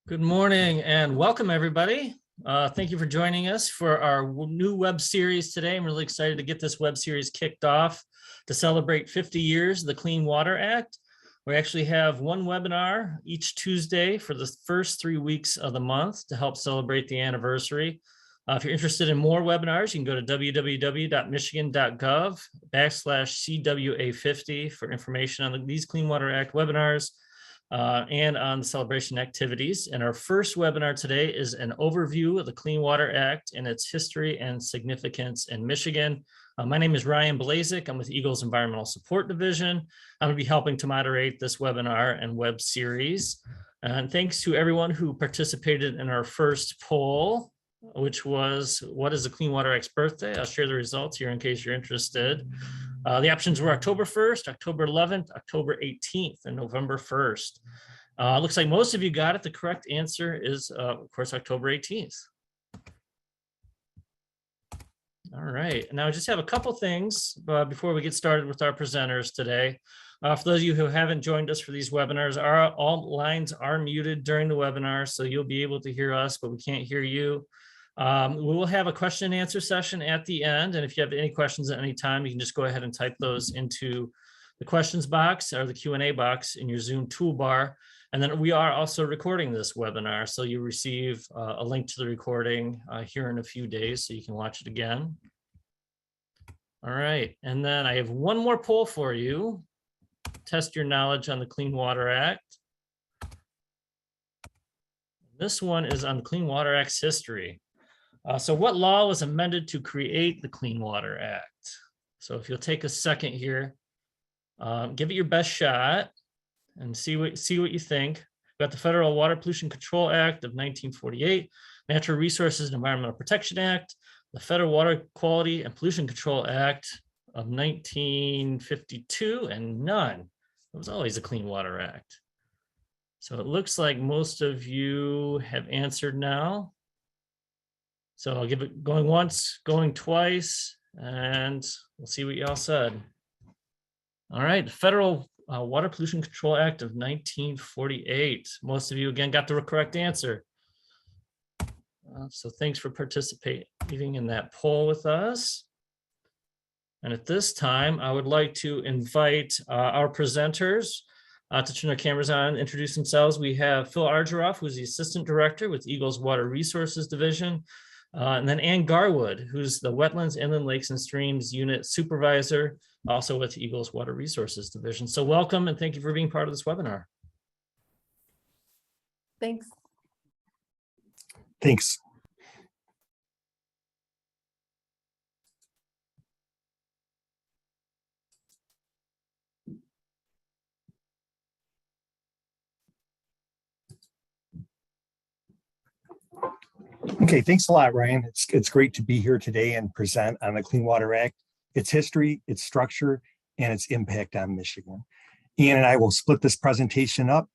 Good morning and welcome everybody. Thank you for joining us for our new web series today. I'm really excited to get this web series kicked off to celebrate 50 years of the Clean Water Act. We actually have one webinar each Tuesday for the first 3 weeks of the month to help celebrate the anniversary. If you're interested in more webinars, you can go to www.michigan.gov/CWA50 for information on these Clean Water Act webinars. And on the celebration activities. And our first webinar today is an overview of the Clean Water Act and its history and significance in Michigan. My name is Ryan Blazek. I'm with Eagles Environmental Support Division. I'm going to be helping to moderate this webinar and web series. And thanks to everyone who participated in our first poll, which was, what is the Clean Water Act's birthday? I'll share the results here in case you're interested. The options were October 1st, October 11th, October 18th, and November 1st. Looks like most of you got it. The correct answer is, of course, October 18th. All right, now I just have a couple things before we get started with our presenters today. For those of you who haven't joined us for these webinars, all lines are muted during the webinar, so you'll be able to hear us, but we can't hear you. We will have a question and answer session at the end. And if you have any questions at any time, you can just go ahead and type those into the questions box or the Q&A box in your Zoom toolbar. And then we are also recording this webinar. So you receive a link to the recording here in a few days so you can watch it again. All right. And then I have one more poll for you. Test your knowledge on the Clean Water Act. This one is on the Clean Water Act's history. So what law was amended to create the Clean Water Act? So if you'll take a second here, give it your best shot and see what you think. We got the Federal Water Pollution Control Act of 1948, Natural Resources and Environmental Protection Act, the Federal Water Quality and Pollution Control Act of 1952, and none. It was always a Clean Water Act. So it looks like most of you have answered now. So I'll give it going once, going twice, and we'll see what y'all said. All right, the Federal Water Pollution Control Act of 1948. Most of you, again, got the correct answer. So thanks for participating in that poll with us. And at this time, I would like to invite our presenters to turn their cameras on, introduce themselves. We have Phil Argeroff, who's the Assistant Director with Eagles Water Resources Division. And then Ann Garwood, who's the Wetlands, Inland Lakes and Streams Unit Supervisor, also with Eagles Water Resources Division. So welcome and thank you for being part of this webinar. Thanks. Thanks. Okay, thanks a lot, Ryan. It's great to be here today and present on the Clean Water Act, its history, its structure, and its impact on Michigan. Ian and I will split this presentation up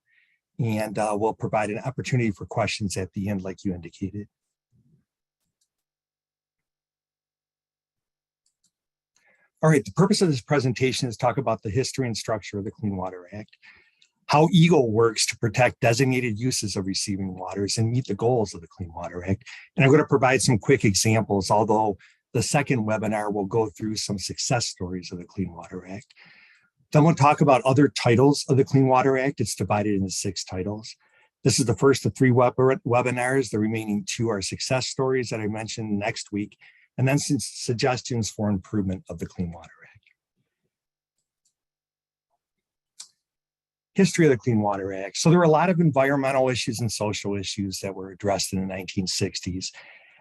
and we'll provide an opportunity for questions at the end like you indicated. All right, the purpose of this presentation is to talk about the history and structure of the Clean Water Act, how EGLE works to protect designated uses of receiving waters and meet the goals of the Clean Water Act. And I'm going to provide some quick examples, although the second webinar will go through some success stories of the Clean Water Act. Then we'll talk about other titles of the Clean Water Act. It's divided into 6 titles. This is the first of 3 webinars. The remaining 2 are success stories that I mentioned next week, and then some suggestions for improvement of the Clean Water Act. History of the Clean Water Act. So there were a lot of environmental issues and social issues that were addressed in the 1960s.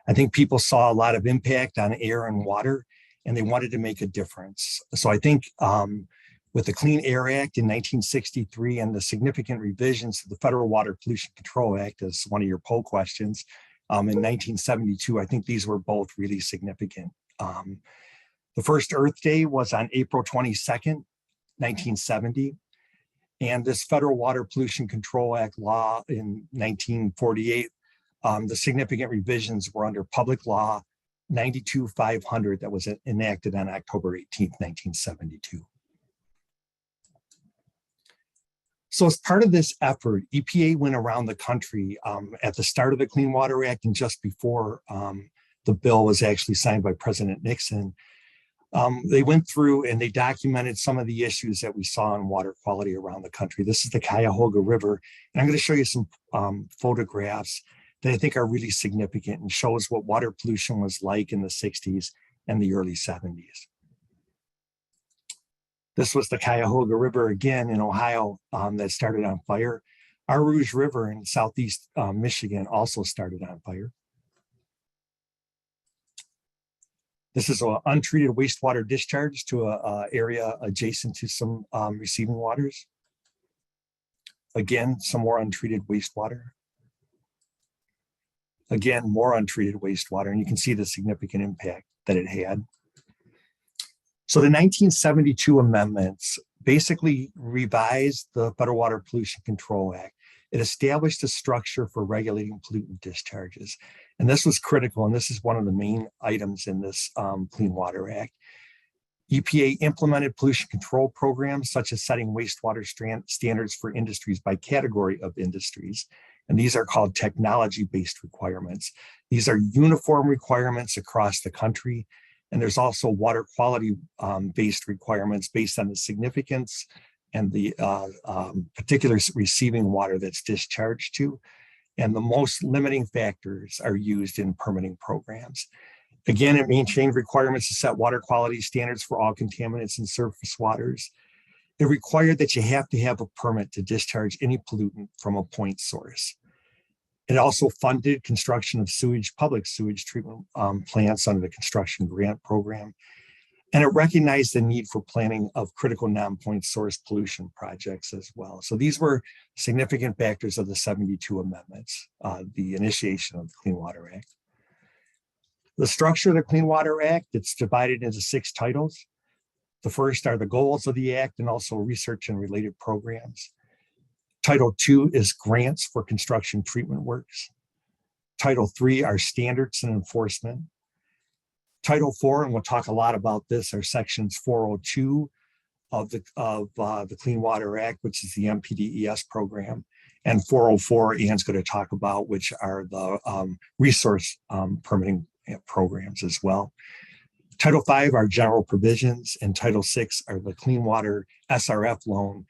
I think people saw a lot of impact on air and water, and they wanted to make a difference. So I think with the Clean Air Act in 1963 and the significant revisions to the Federal Water Pollution Control Act, as one of your poll questions, in 1972, I think these were both really significant. The first Earth Day was on April 22nd, 1970. And this Federal Water Pollution Control Act law in 1948, the significant revisions were under Public Law 92-500 that was enacted on October 18th, 1972. So as part of this effort, EPA went around the country at the start of the Clean Water Act and just before the bill was actually signed by President Nixon. They went through and they documented some of the issues that we saw in water quality around the country. This is the Cuyahoga River, and I'm going to show you some photographs that I think are really significant and shows what water pollution was like in the 60s and the early 70s. This was the Cuyahoga River again in Ohio that started on fire. Our Rouge River in southeast Michigan also started on fire. This is an untreated wastewater discharge to an area adjacent to some receiving waters. Again, some more untreated wastewater. Again, more untreated wastewater, and you can see the significant impact that it had. So the 1972 amendments basically revised the Federal Water Pollution Control Act. It established a structure for regulating pollutant discharges. And this was critical, and this is one of the main items in this Clean Water Act. EPA implemented pollution control programs such as setting wastewater standards for industries by category of industries. And these are called technology-based requirements. These are uniform requirements across the country. And there's also water quality based requirements based on the significance and the particular receiving water that's discharged to. And the most limiting factors are used in permitting programs. Again, it maintained requirements to set water quality standards for all contaminants in surface waters. It required that you have to have a permit to discharge any pollutant from a point source. It also funded construction of public sewage treatment plants under the construction grant program. And it recognized the need for planning of critical non-point source pollution projects as well. So these were significant factors of the 72 amendments, the initiation of the Clean Water Act. The structure of the Clean Water Act, it's divided into 6 titles. The first are the goals of the act and also research and related programs. Title 2 is grants for construction treatment works. Title 3 are standards and enforcement. Title 4, and we'll talk a lot about this, are sections 402 of the Clean Water Act, which is the MPDES program, and 404, Ann's going to talk about, which are the resource permitting programs as well. Title 5 are general provisions, and Title 6 are the Clean Water SRF loan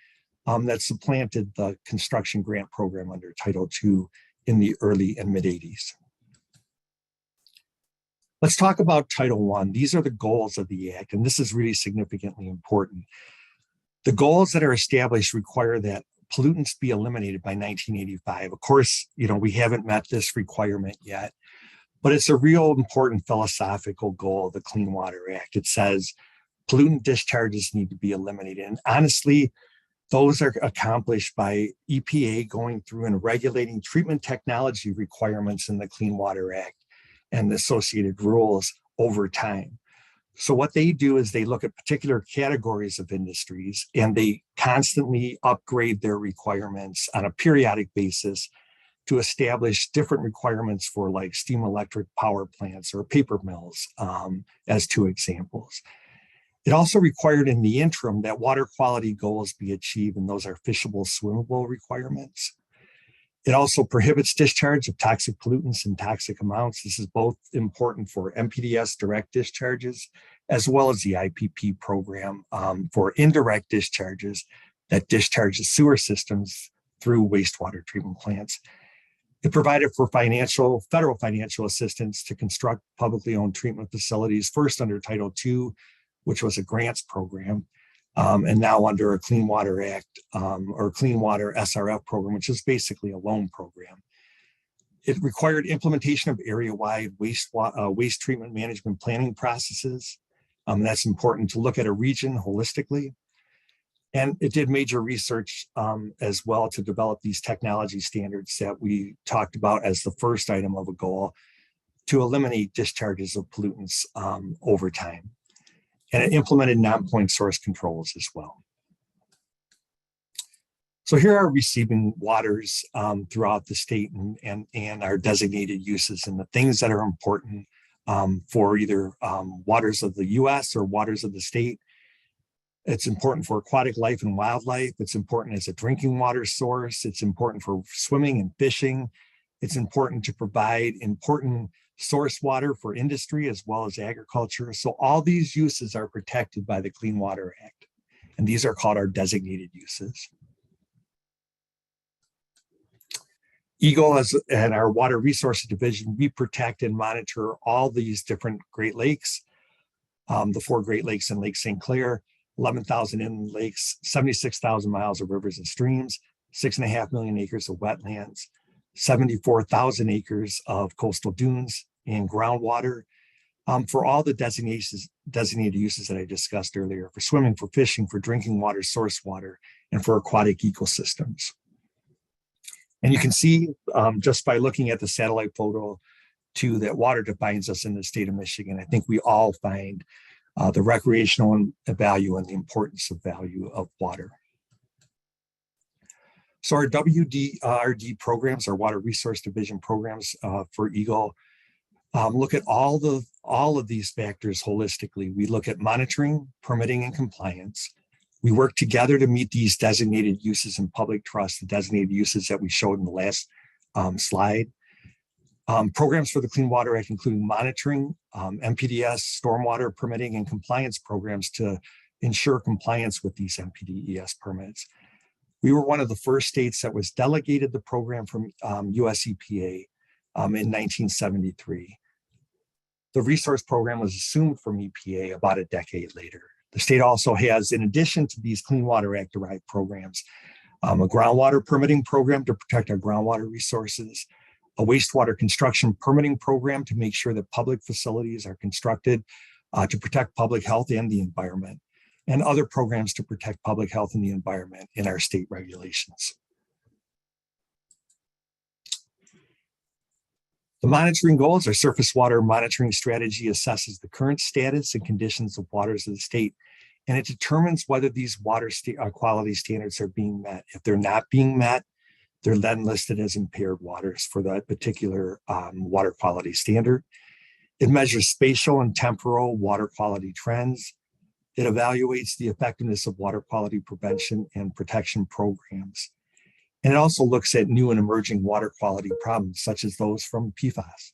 that supplanted the construction grant program under Title 2 in the early and mid 80s. Let's talk about Title 1. These are the goals of the Act, and this is really significantly important. The goals that are established require that pollutants be eliminated by 1985. Of course, we haven't met this requirement yet, but it's a real important philosophical goal of the Clean Water Act. It says pollutant discharges need to be eliminated. And honestly, those are accomplished by EPA going through and regulating treatment technology requirements in the Clean Water Act and the associated rules over time. So what they do is they look at particular categories of industries and they constantly upgrade their requirements on a periodic basis to establish different requirements for like steam electric power plants or paper mills as 2 examples. It also required in the interim that water quality goals be achieved, and those are fishable, swimmable requirements. It also prohibits discharge of toxic pollutants in toxic amounts. This is both important for MPDS direct discharges, as well as the IPP program for indirect discharges that discharges sewer systems through wastewater treatment plants. It provided for federal financial assistance to construct publicly owned treatment facilities, first under Title II, which was a grants program, and now under a Clean Water Act or Clean Water SRF program, which is basically a loan program. It required implementation of area-wide waste treatment management planning processes. That's important to look at a region holistically. And it did major research as well to develop these technology standards that we talked about as the first item of a goal to eliminate discharges of pollutants over time. And it implemented non-point source controls as well. So here are receiving waters throughout the state and our designated uses and the things that are important for either waters of the US or waters of the state. It's important for aquatic life and wildlife. It's important as a drinking water source. It's important for swimming and fishing. It's important to provide important source water for industry as well as agriculture. So all these uses are protected by the Clean Water Act, and these are called our designated uses. Eagle and our Water Resources Division, we protect and monitor all these different Great Lakes, the 4 Great Lakes and Lake St. Clair, 11,000 inland lakes, 76,000 miles of rivers and streams, 6.5 million acres of wetlands, 74,000 acres of coastal dunes and groundwater, for all the designated uses that I discussed earlier, for swimming, for fishing, for drinking water, source water, and for aquatic ecosystems. And you can see just by looking at the satellite photo too, that water defines us in the state of Michigan. I think we all find the recreational value and the importance of value of water. So our WRD programs, our Water Resource Division programs for Eagle, look at all of these factors holistically. We look at monitoring, permitting, and compliance. We work together to meet these designated uses in public trust, the designated uses that we showed in the last slide. Programs for the Clean Water Act, including monitoring, MPDES, stormwater permitting, and compliance programs to ensure compliance with these MPDES permits. We were one of the first states that was delegated the program from US EPA in 1973. The resource program was assumed from EPA about a decade later. The state also has, in addition to these Clean Water Act derived programs, a groundwater permitting program to protect our groundwater resources, a wastewater construction permitting program to make sure that public facilities are constructed to protect public health and the environment, and other programs to protect public health and the environment in our state regulations. The monitoring goals, our surface water monitoring strategy assesses the current status and conditions of waters of the state, and it determines whether these water quality standards are being met. If they're not being met, they're then listed as impaired waters for that particular water quality standard. It measures spatial and temporal water quality trends. It evaluates the effectiveness of water quality prevention and protection programs. And it also looks at new and emerging water quality problems, such as those from PFAS.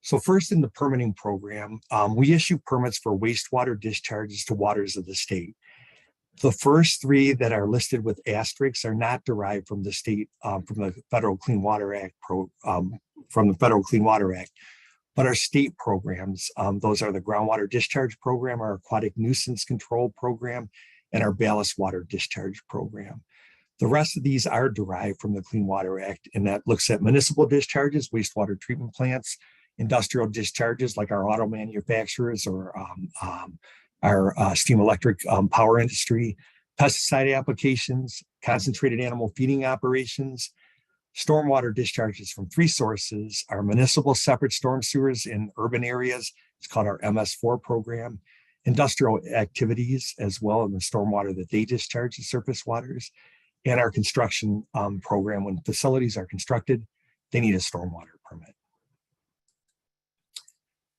So first, in the permitting program, we issue permits for wastewater discharges to waters of the state. The first 3 that are listed with asterisks are not derived from the state, from the Federal Clean Water Act, but are state programs. Those are the groundwater discharge program, our aquatic nuisance control program, and our ballast water discharge program. The rest of these are derived from the Clean Water Act, and that looks at municipal discharges, wastewater treatment plants, industrial discharges like our auto manufacturers or our steam electric power industry, pesticide applications, concentrated animal feeding operations, stormwater discharges from 3 sources, our municipal separate storm sewers in urban areas, it's called our MS4 program, industrial activities as well in the stormwater that they discharge to surface waters, and our construction program. When facilities are constructed, they need a stormwater permit.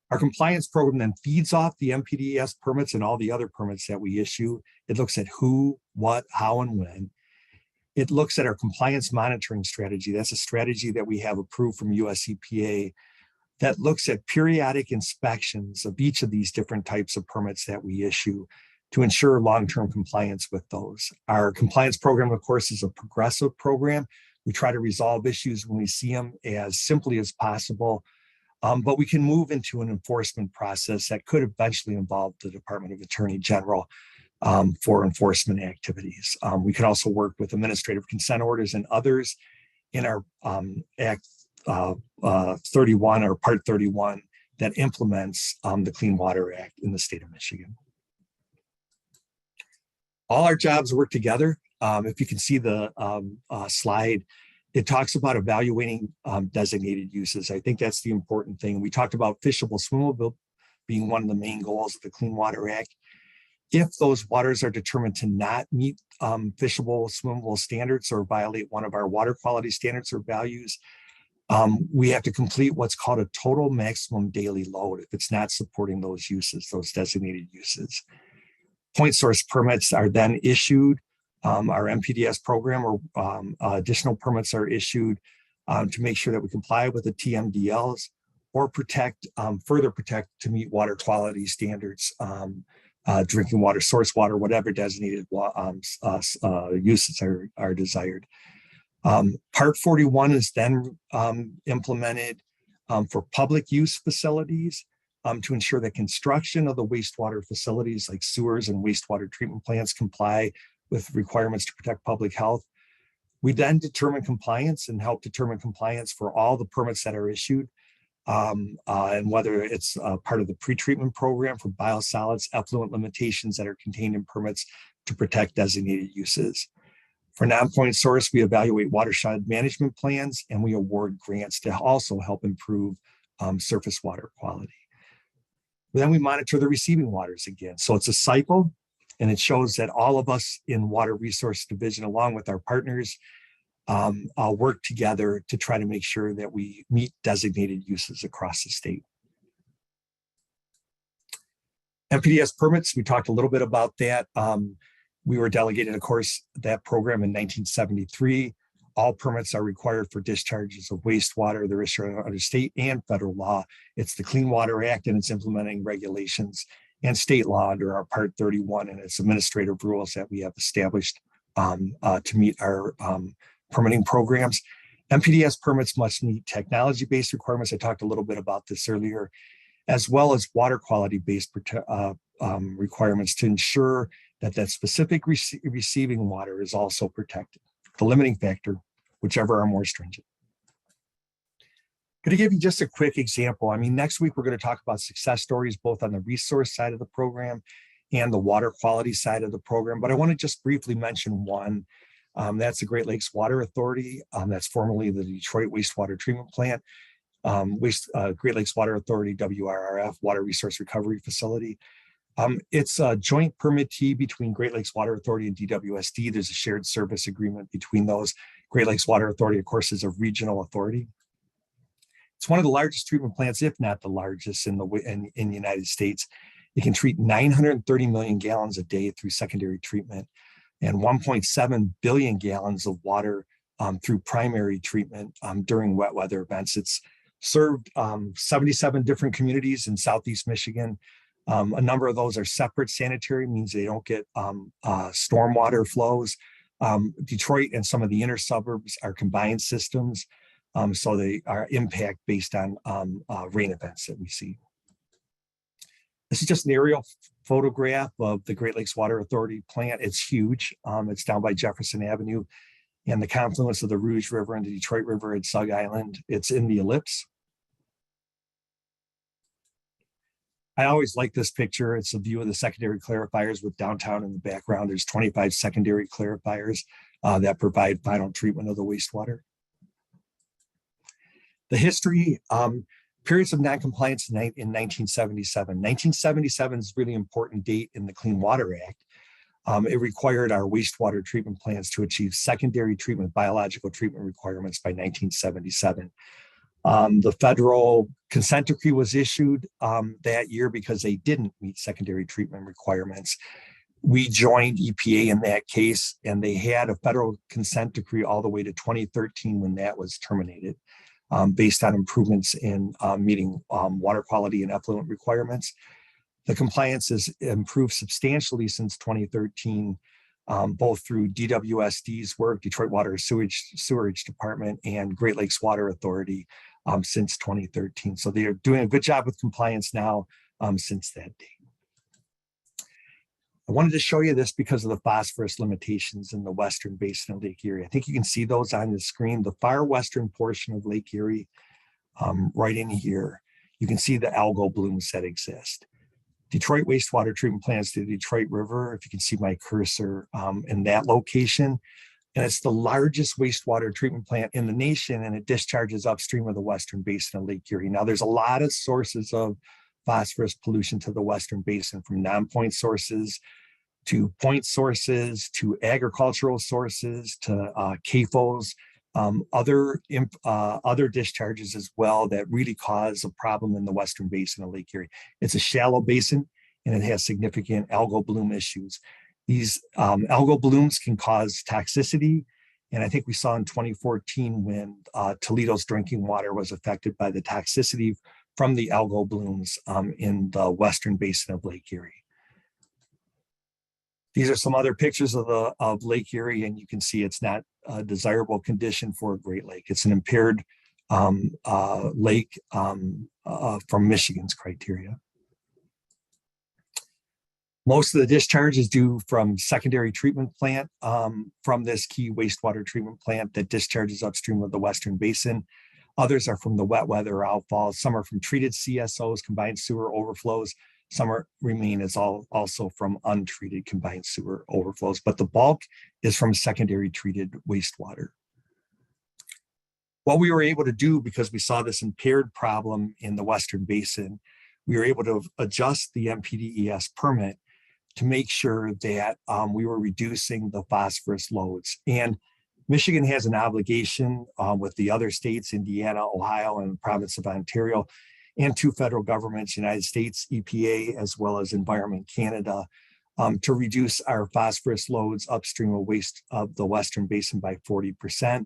Our compliance program then feeds off the MPDES permits and all the other permits that we issue. It looks at who, what, how, and when. It looks at our compliance monitoring strategy. That's a strategy that we have approved from US EPA that looks at periodic inspections of each of these different types of permits that we issue to ensure long-term compliance with those. Our compliance program, of course, is a progressive program. We try to resolve issues when we see them as simply as possible, but we can move into an enforcement process that could eventually involve the Department of Attorney General for enforcement activities. We can also work with administrative consent orders and others in our Act 31 or Part 31 that implements the Clean Water Act in the state of Michigan. All our jobs work together. If you can see the slide, it talks about evaluating designated uses. I think that's the important thing. We talked about fishable, swimmable being one of the main goals of the Clean Water Act. If those waters are determined to not meet fishable, swimmable standards or violate one of our water quality standards or values, We have to complete what's called a total maximum daily load if it's not supporting those uses, those designated uses. Point source permits are then issued. Our MPDS program or additional permits are issued to make sure that we comply with the TMDLs or further protect to meet water quality standards, drinking water, source water, whatever designated uses are desired. Part 41 is then implemented for public use facilities to ensure that construction of the wastewater facilities like sewers and wastewater treatment plants comply with requirements to protect public health. We then determine compliance and help determine compliance for all the permits that are issued, and whether it's part of the pretreatment program for biosolids, effluent limitations that are contained in permits to protect designated uses. For non-point source, we evaluate watershed management plans and we award grants to also help improve surface water quality. Then we monitor the receiving waters again. So it's a cycle, and it shows that all of us in Water Resource Division, along with our partners, work together to try to make sure that we meet designated uses across the state. MPDS permits, we talked a little bit about that. We were delegated, of course, that program in 1973. All permits are required for discharges of wastewater. They're issued under state and federal law. It's the Clean Water Act, and it's implementing regulations and state law under our Part 31 and its administrative rules that we have established to meet our permitting programs. MPDS permits must meet technology-based requirements. I talked a little bit about this earlier, as well as water quality-based requirements to ensure that that specific receiving water is also protected. The limiting factor, whichever are more stringent. Going to give you just a quick example. I mean, next week we're going to talk about success stories, both on the resource side of the program and the water quality side of the program. But I want to just briefly mention one. That's the Great Lakes Water Authority. That's formerly the Detroit Wastewater Treatment Plant. Great Lakes Water Authority, WRRF, Water Resource Recovery Facility. It's a joint permittee between Great Lakes Water Authority and DWSD. There's a shared service agreement between those. Great Lakes Water Authority, of course, is a regional authority. It's one of the largest treatment plants, if not the largest in the United States. It can treat 930 million gallons a day through secondary treatment and 1.7 billion gallons of water through primary treatment during wet weather events. It's served 77 different communities in Southeast Michigan. A number of those are separate sanitary, means they don't get stormwater flows. Detroit and some of the inner suburbs are combined systems. So they are impact based on rain events that we see. This is just an aerial photograph of the Great Lakes Water Authority plant. It's huge. It's down by Jefferson Avenue and the confluence of the Rouge River and the Detroit River at Sug Island. It's in the ellipse. I always like this picture. It's a view of the secondary clarifiers with downtown in the background. There's 25 secondary clarifiers that provide final treatment of the wastewater. The history, periods of noncompliance in 1977. 1977 is a really important date in the Clean Water Act. It required our wastewater treatment plants to achieve secondary treatment, biological treatment requirements by 1977. The federal consent decree was issued that year because they didn't meet secondary treatment requirements. We joined EPA in that case, and they had a federal consent decree all the way to 2013 when that was terminated. Based on improvements in meeting water quality and effluent requirements. The compliance has improved substantially since 2013, both through DWSD's work, Detroit Water Sewerage Department, and Great Lakes Water Authority since 2013. So they are doing a good job with compliance now since that date. I wanted to show you this because of the phosphorus limitations in the western basin of Lake Erie. I think you can see those on the screen. The far western portion of Lake Erie, right in here, you can see the algal blooms that exist. Detroit wastewater treatment plants to the Detroit River, if you can see my cursor in that location. And it's the largest wastewater treatment plant in the nation, and it discharges upstream of the western basin of Lake Erie. Now, there's a lot of sources of phosphorus pollution to the western basin, from non-point sources to point sources, to agricultural sources, to CAFOs, other discharges as well that really cause a problem in the western basin of Lake Erie. It's a shallow basin and it has significant algal bloom issues. These algal blooms can cause toxicity. And I think we saw in 2014 when Toledo's drinking water was affected by the toxicity from the algal blooms in the western basin of Lake Erie. These are some other pictures of Lake Erie, and you can see it's not a desirable condition for a Great Lake. It's an impaired lake from Michigan's criteria. Most of the discharge is due from secondary treatment plant from this key wastewater treatment plant that discharges upstream of the western basin. Others are from the wet weather outfalls. Some are from treated CSOs, combined sewer overflows. Some remain as also from untreated combined sewer overflows, but the bulk is from secondary treated wastewater. What we were able to do, because we saw this impaired problem in the western basin, we were able to adjust the MPDES permit to make sure that we were reducing the phosphorus loads. And Michigan has an obligation with the other states, Indiana, Ohio, and the province of Ontario, and two federal governments, United States, EPA, as well as Environment Canada, to reduce our phosphorus loads upstream of the western basin by 40%.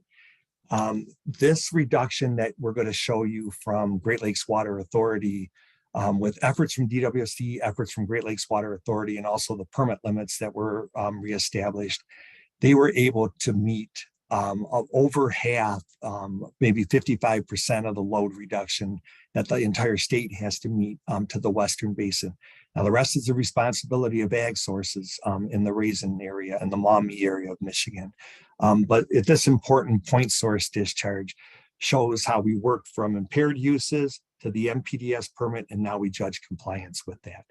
This reduction that we're going to show you from Great Lakes Water Authority, with efforts from DWSD, efforts from Great Lakes Water Authority, and also the permit limits that were reestablished, they were able to meet over half, maybe 55% of the load reduction that the entire state has to meet to the western basin. Now, the rest is the responsibility of ag sources in the Raisin area and the Maumee area of Michigan. But this important point source discharge shows how we worked from impaired uses to the MPDS permit, and now we judge compliance with that.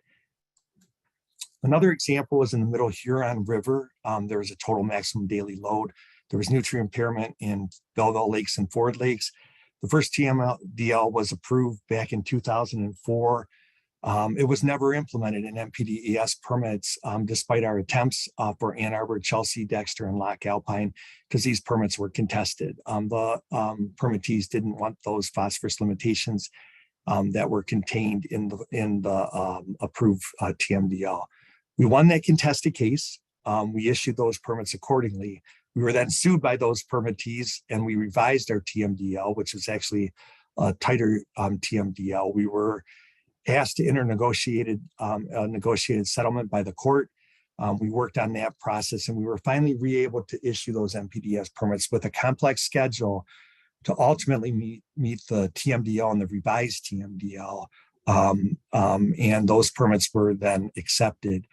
Another example is in the Middle Huron River. There was a total maximum daily load. There was nutrient impairment in Belleville Lakes and Ford Lakes. The first TMDL was approved back in 2004. It was never implemented in MPDES permits, despite our attempts for Ann Arbor, Chelsea, Dexter, and Lock Alpine, because these permits were contested. The permittees didn't want those phosphorus limitations that were contained in the approved TMDL. We won that contested case. We issued those permits accordingly. We were then sued by those permittees, and we revised our TMDL, which is actually a tighter TMDL. We were asked to enter a negotiated settlement by the court. We worked on that process, and we were finally able to issue those MPDS permits with a complex schedule to ultimately meet the TMDL and the revised TMDL. And those permits were then accepted.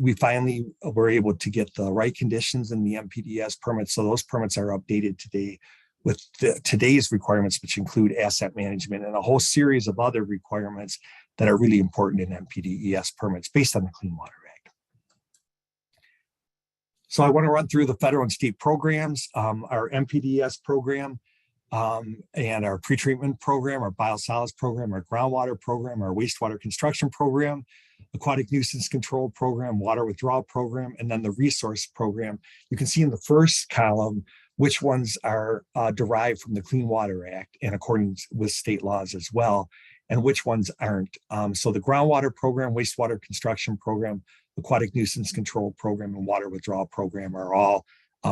We finally were able to get the right conditions in the MPDS permits. So those permits are updated today with today's requirements, which include asset management and a whole series of other requirements that are really important in MPDES permits based on the Clean Water Act. So I want to run through the federal and state programs, our MPDES program, and our pretreatment program, our biosolids program, our groundwater program, our wastewater construction program, aquatic nuisance control program, water withdrawal program, and then the resource program. You can see in the first column which ones are derived from the Clean Water Act and according with state laws as well, and which ones aren't. So the groundwater program, wastewater construction program, aquatic nuisance control program, and water withdrawal program are all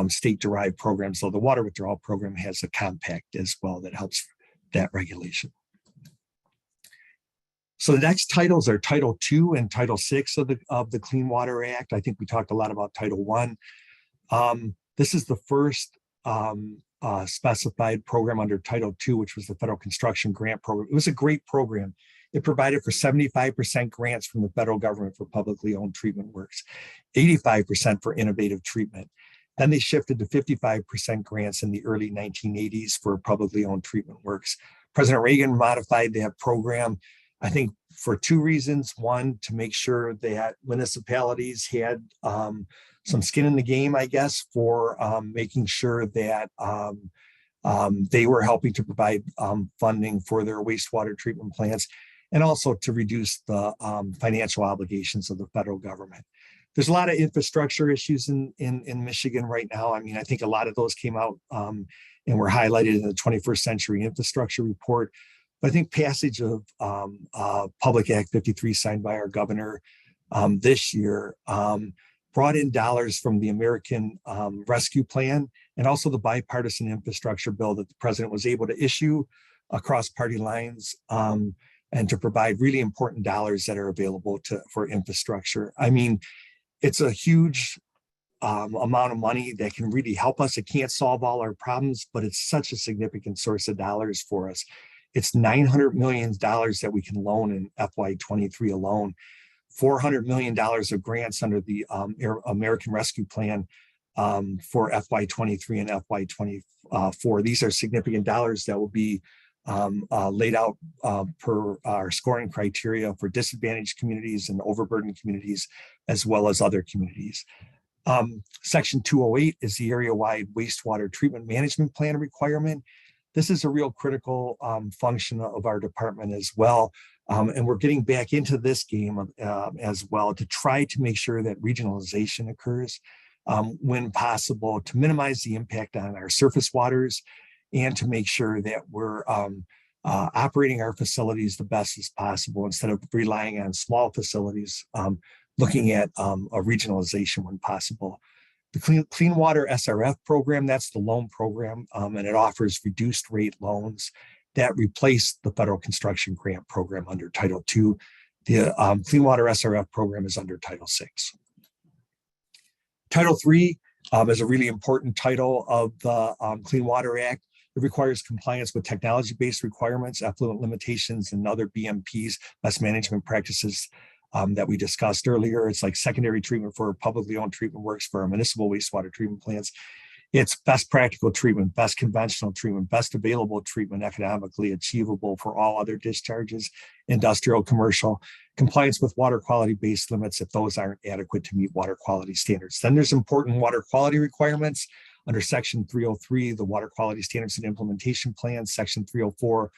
state-derived programs. So the water withdrawal program has a compact as well that helps that regulation. So the next titles are Title II and Title VI of the Clean Water Act. I think we talked a lot about Title I. This is the first specified program under Title II, which was the Federal Construction Grant Program. It was a great program. It provided for 75% grants from the federal government for publicly owned treatment works, 85% for innovative treatment. Then they shifted to 55% grants in the early 1980s for publicly owned treatment works. President Reagan modified that program, I think, for two reasons. One, to make sure that municipalities had some skin in the game, I guess, for making sure that they were helping to provide funding for their wastewater treatment plants, and also to reduce the financial obligations of the federal government. There's a lot of infrastructure issues in Michigan right now. I mean, I think a lot of those came out and were highlighted in the 21st Century Infrastructure Report. But I think passage of Public Act 53 signed by our governor this year brought in dollars from the American Rescue Plan and also the bipartisan infrastructure bill that the president was able to issue across party lines and to provide really important dollars that are available for infrastructure. I mean, it's a huge amount of money that can really help us. It can't solve all our problems, but it's such a significant source of dollars for us. It's $900 million that we can loan in FY23 alone. $400 million of grants under the American Rescue Plan for FY23 and FY24. These are significant dollars that will be laid out per our scoring criteria for disadvantaged communities and overburdened communities, as well as other communities. Section 208 is the area-wide wastewater treatment management plan requirement. This is a real critical function of our department as well. And we're getting back into this game as well to try to make sure that regionalization occurs when possible, to minimize the impact on our surface waters and to make sure that we're operating our facilities the best as possible instead of relying on small facilities, looking at a regionalization when possible. The Clean Water SRF program, that's the loan program, and it offers reduced rate loans that replace the federal construction grant program under Title II. The Clean Water SRF program is under Title VI. Title III is a really important title of the Clean Water Act. It requires compliance with technology-based requirements, effluent limitations, and other BMPs, best management practices that we discussed earlier. It's like secondary treatment for publicly owned treatment works for our municipal wastewater treatment plants. It's best practical treatment, best conventional treatment, best available treatment, economically achievable for all other discharges, industrial, commercial, compliance with water quality based limits if those aren't adequate to meet water quality standards. Then there's important water quality requirements under Section 303, the Water Quality Standards and Implementation Plan, Section 304,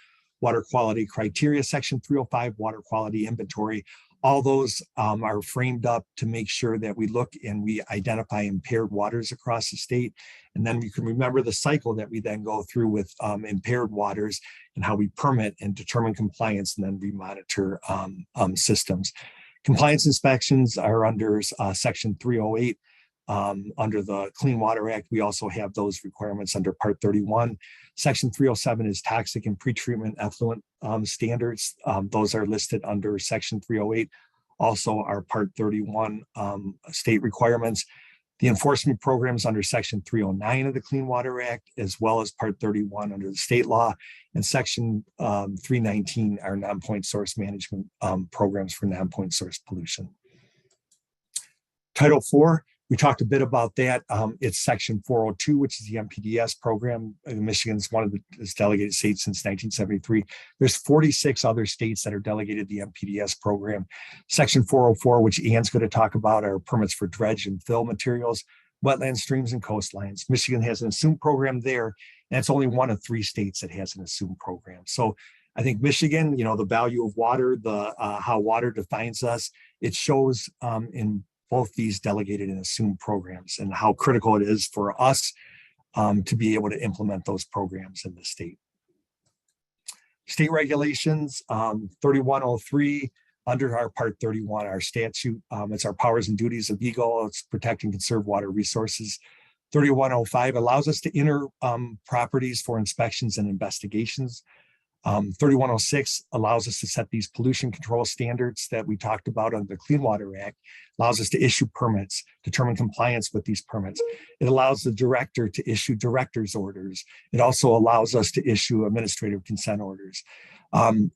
Water Quality Criteria, Section 305, Water Quality Inventory. All those are framed up to make sure that we look and we identify impaired waters across the state. And then we can remember the cycle that we then go through with impaired waters and how we permit and determine compliance and then we monitor systems. Compliance inspections are under Section 308. Under the Clean Water Act, we also have those requirements under Part 31. Section 307 is toxic and pretreatment effluent standards. Those are listed under Section 308. Also, our Part 31 state requirements. The enforcement programs under Section 309 of the Clean Water Act, as well as Part 31 under the state law, and Section 319 are non-point source management programs for non-point source pollution. Title IV. We talked a bit about that. It's Section 402, which is the MPDS program. Michigan's one of the delegated states since 1973. There's 46 other states that are delegated the MPDS program. Section 404, which Ann's going to talk about, are permits for dredge and fill materials, wetlands, streams, and coastlines. Michigan has an assumed program there, and it's only one of 3 states that has an assumed program. So I think Michigan, you know, the value of water, the how water defines us, it shows in both these delegated and assumed programs and how critical it is for us to be able to implement those programs in the state. State regulations, 3103, under our Part 31, our statute, it's our powers and duties of EGLE, it's protect and conserve water resources. 3105 allows us to enter properties for inspections and investigations. 3106 allows us to set these pollution control standards that we talked about under the Clean Water Act, allows us to issue permits, determine compliance with these permits. It allows the director to issue director's orders. It also allows us to issue administrative consent orders.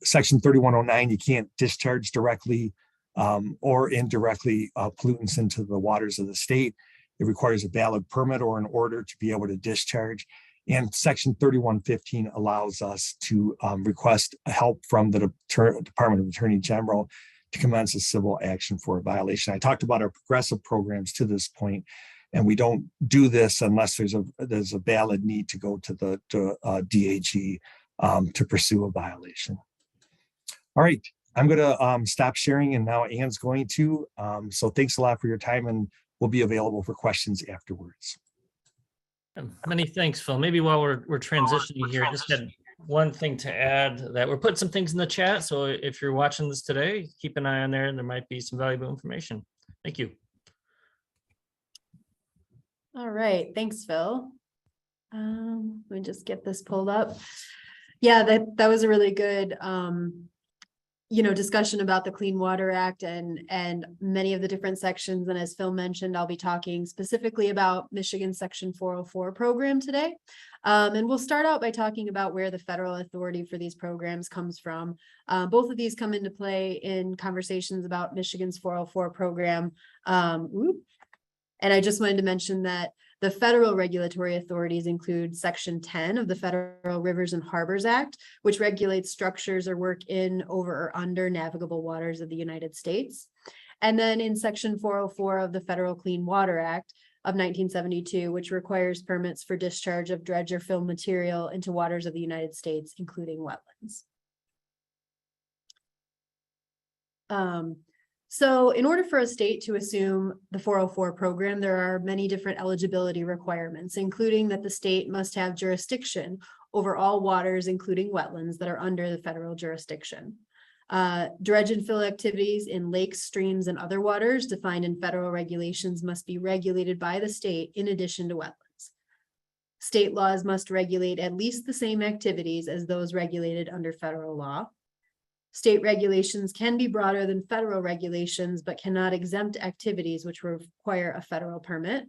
Section 3109, you can't discharge directly or indirectly pollutants into the waters of the state. It requires a valid permit or an order to be able to discharge. And Section 3115 allows us to request help from the Department of Attorney General to commence a civil action for a violation. I talked about our progressive programs to this point, and we don't do this unless there's a valid need to go to the DAG to pursue a violation. All right, I'm going to stop sharing, and now Anne's going to. So thanks a lot for your time, and we'll be available for questions afterwards. Many thanks, Phil. Maybe while we're transitioning here, I just had one thing to add, that we're putting some things in the chat. So if you're watching this today, keep an eye on there, and there might be some valuable information. Thank you. All right, thanks, Phil. Let me just get this pulled up. Yeah, that was a really good discussion about the Clean Water Act and many of the different sections. And as Phil mentioned, I'll be talking specifically about Michigan's Section 404 program today. And we'll start out by talking about where the federal authority for these programs comes from. Both of these come into play in conversations about Michigan's 404 program. And I just wanted to mention that the federal regulatory authorities include Section 10 of the Federal Rivers and Harbors Act, which regulates structures or work in, over, or under navigable waters of the United States. And then in Section 404 of the Federal Clean Water Act of 1972, which requires permits for discharge of dredge or fill material into waters of the United States, including wetlands. So in order for a state to assume the 404 program, there are many different eligibility requirements, including that the state must have jurisdiction over all waters, including wetlands, that are under the federal jurisdiction. Dredge and fill activities in lakes, streams, and other waters defined in federal regulations must be regulated by the state in addition to wetlands. State laws must regulate at least the same activities as those regulated under federal law. State regulations can be broader than federal regulations, but cannot exempt activities which require a federal permit.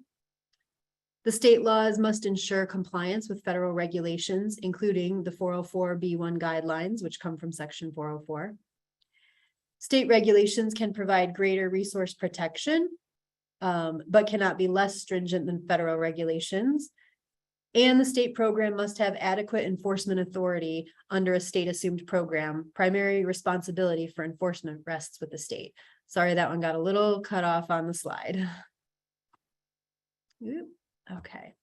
The state laws must ensure compliance with federal regulations, including the 404B1 guidelines, which come from Section 404. State regulations can provide greater resource protection, but cannot be less stringent than federal regulations. And the state program must have adequate enforcement authority under a state assumed program. Primary responsibility for enforcement rests with the state. Sorry, that one got a little cut off on the slide. Okay.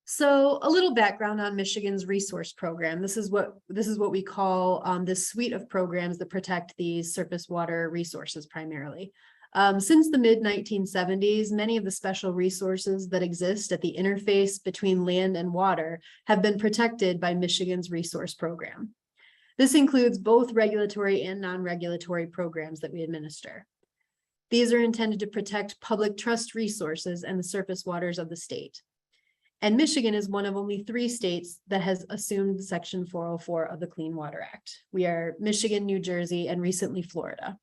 So a little background on Michigan's resource program. This is what we call this suite of programs that protect these surface water resources primarily. Since the mid-1970s, many of the special resources that exist at the interface between land and water have been protected by Michigan's resource program. This includes both regulatory and non-regulatory programs that we administer. These are intended to protect public trust resources and the surface waters of the state. And Michigan is one of only 3 states that has assumed Section 404 of the Clean Water Act. We are Michigan, New Jersey, and recently Florida.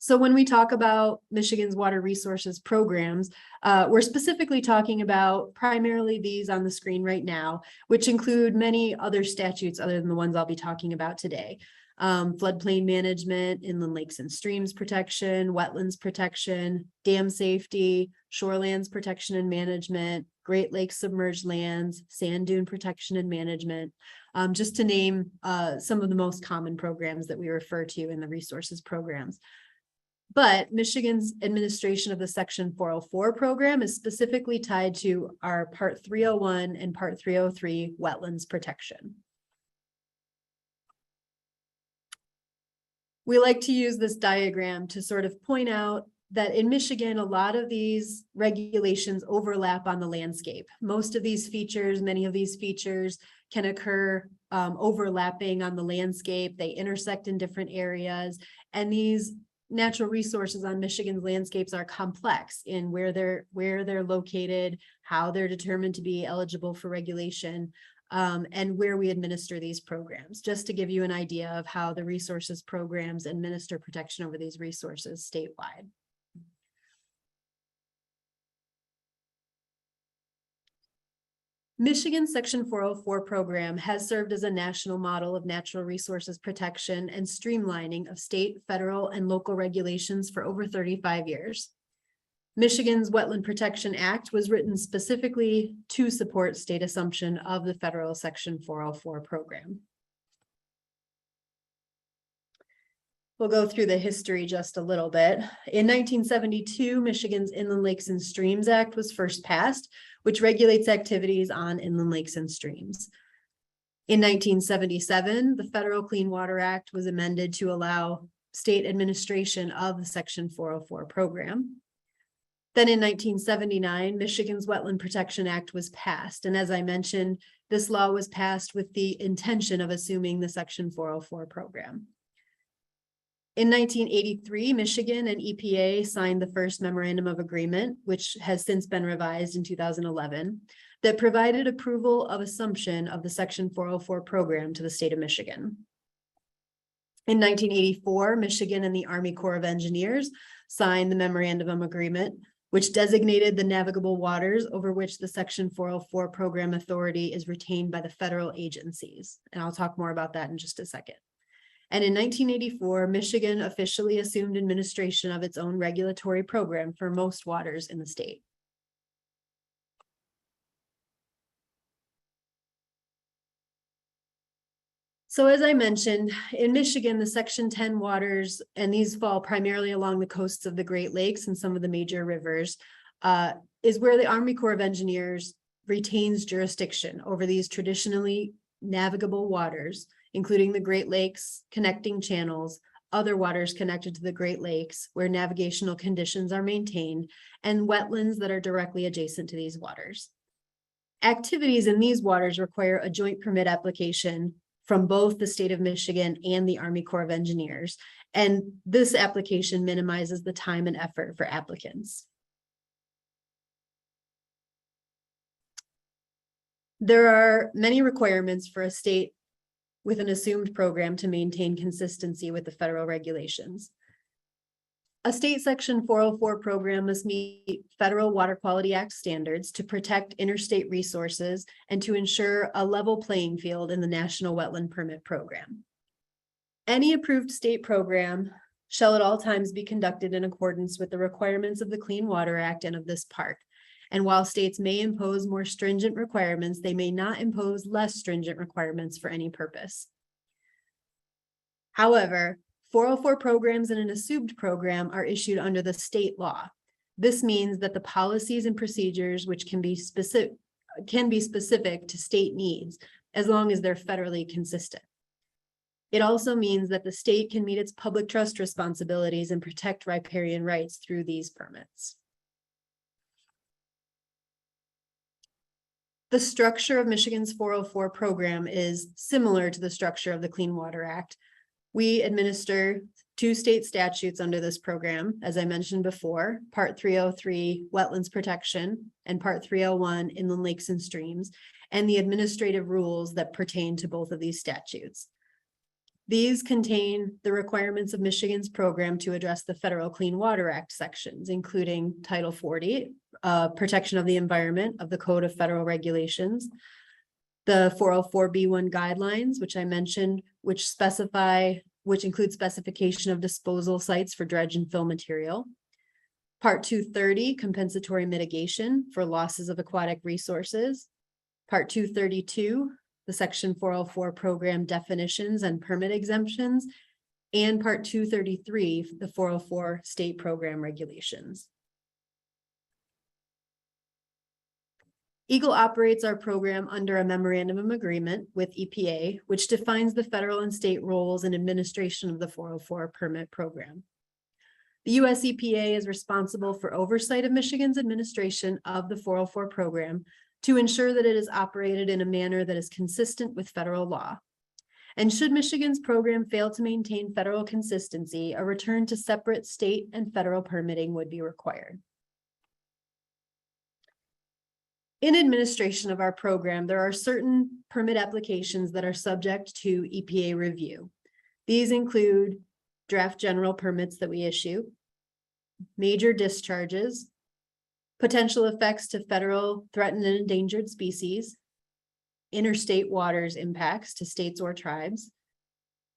So when we talk about Michigan's water resources programs, we're specifically talking about primarily these on the screen right now, which include many other statutes other than the ones I'll be talking about today. Floodplain management, inland lakes and streams protection, wetlands protection, dam safety, shorelands protection and management, Great Lakes submerged lands, sand dune protection and management, just to name some of the most common programs that we refer to in the resources programs. But Michigan's administration of the Section 404 program is specifically tied to our Part 301 and Part 303 wetlands protection. We like to use this diagram to sort of point out that in Michigan, a lot of these regulations overlap on the landscape. Most of these features, many of these features can occur overlapping on the landscape. They intersect in different areas, and these natural resources on Michigan's landscapes are complex in where they're located, how they're determined to be eligible for regulation, and where we administer these programs, just to give you an idea of how the resources programs administer protection over these resources statewide. Michigan's Section 404 program has served as a national model of natural resources protection and streamlining of state, federal, and local regulations for over 35 years. Michigan's Wetland Protection Act was written specifically to support state assumption of the federal Section 404 program. We'll go through the history just a little bit. In 1972, Michigan's Inland Lakes and Streams Act was first passed, which regulates activities on inland lakes and streams. In 1977, the Federal Clean Water Act was amended to allow state administration of the Section 404 program. Then in 1979, Michigan's Wetland Protection Act was passed. And as I mentioned, this law was passed with the intention of assuming the Section 404 program. In 1983, Michigan and EPA signed the first memorandum of agreement, which has since been revised in 2011, that provided approval of assumption of the Section 404 program to the state of Michigan. In 1984, Michigan and the Army Corps of Engineers signed the memorandum of agreement, which designated the navigable waters over which the Section 404 program authority is retained by the federal agencies. And I'll talk more about that in just a second. And in 1984, Michigan officially assumed administration of its own regulatory program for most waters in the state. So as I mentioned, in Michigan, the Section 10 waters, and these fall primarily along the coasts of the Great Lakes and some of the major rivers, is where the Army Corps of Engineers retains jurisdiction over these traditionally navigable waters, including the Great Lakes, connecting channels, other waters connected to the Great Lakes where navigational conditions are maintained, and wetlands that are directly adjacent to these waters. Activities in these waters require a joint permit application from both the state of Michigan and the Army Corps of Engineers, and this application minimizes the time and effort for applicants. There are many requirements for a state with an assumed program to maintain consistency with the federal regulations. A state Section 404 program must meet Federal Water Quality Act standards to protect interstate resources and to ensure a level playing field in the National Wetland Permit Program. Any approved state program shall at all times be conducted in accordance with the requirements of the Clean Water Act and of this part. And while states may impose more stringent requirements, they may not impose less stringent requirements for any purpose. However, 404 programs and an assumed program are issued under the state law. This means that the policies and procedures which can be specific to state needs as long as they're federally consistent. It also means that the state can meet its public trust responsibilities and protect riparian rights through these permits. The structure of Michigan's 404 program is similar to the structure of the Clean Water Act. We administer two state statutes under this program, as I mentioned before, Part 303, Wetlands Protection, and Part 301, Inland Lakes and Streams, and the administrative rules that pertain to both of these statutes. These contain the requirements of Michigan's program to address the Federal Clean Water Act sections, including Title 40, Protection of the Environment of the Code of Federal Regulations, the 404B1 guidelines, which I mentioned, which include specification of disposal sites for dredge and fill material. Part 230, compensatory mitigation for losses of aquatic resources. Part 232, the Section 404 program definitions and permit exemptions. And Part 233, the 404 state program regulations. EGLE operates our program under a memorandum of agreement with EPA, which defines the federal and state roles in administration of the 404 permit program. The US EPA is responsible for oversight of Michigan's administration of the 404 program to ensure that it is operated in a manner that is consistent with federal law. And should Michigan's program fail to maintain federal consistency, a return to separate state and federal permitting would be required. In administration of our program, there are certain permit applications that are subject to EPA review. These include draft general permits that we issue, major discharges, potential effects to federal threatened and endangered species, interstate waters impacts to states or tribes,